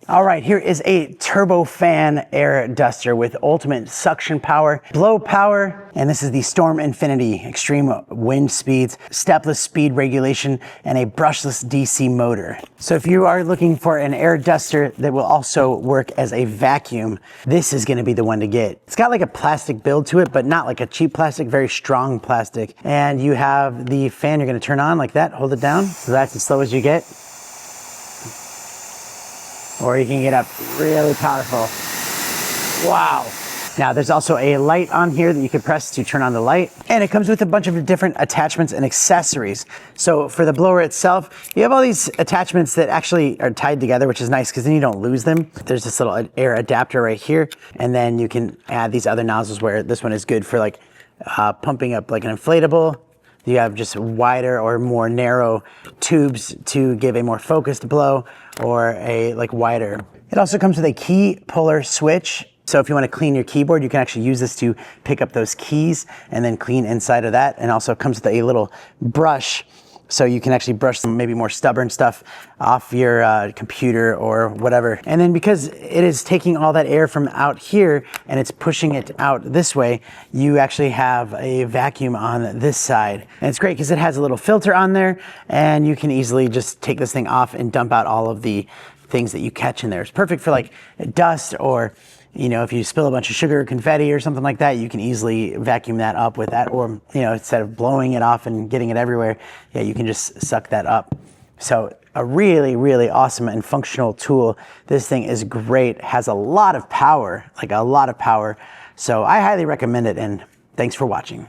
All right, here is a turbofan air duster with ultimate suction power, blow power, and this is the Storm Infinity extreme wind speeds, stepless speed regulation, and a brushless DC motor. So if you are looking for an air duster that will also work as a vacuum, this is gonna be the one to get. It's got like a plastic build to it, but not like a cheap plastic, very strong plastic. And you have the fan you're gonna turn on like that, hold it down. So that's as slow as you get. Or you can get up really powerful. Wow. Now there's also a light on here that you can press to turn on the light. And it comes with a bunch of different attachments and accessories. So for the blower itself, you have all these attachments that actually are tied together, which is nice because then you don't lose them. There's this little air adapter right here. And then you can add these other nozzles where this one is good for like pumping up like an inflatable. You have just wider or more narrow tubes to give a more focused blow or a like wider. It also comes with a key puller switch. So if you want to clean your keyboard, you can actually use this to pick up those keys and then clean inside of that. And also comes with a little brush. So you can actually brush some maybe more stubborn stuff off your computer or whatever. And then because it is taking all that air from out here and it's pushing it out this way, you actually have a vacuum on this side. And it's great because it has a little filter on there and you can easily just take this thing off and dump out all of the things that you catch in there. It's perfect for like dust or if you spill a bunch of sugar or confetti or something like that, you can easily vacuum that up with that. Or, instead of blowing it off and getting it everywhere, you can just suck that up. So a really, really awesome and functional tool. This thing is great, has a lot of power, like a lot of power. So I highly recommend it, and thanks for watching.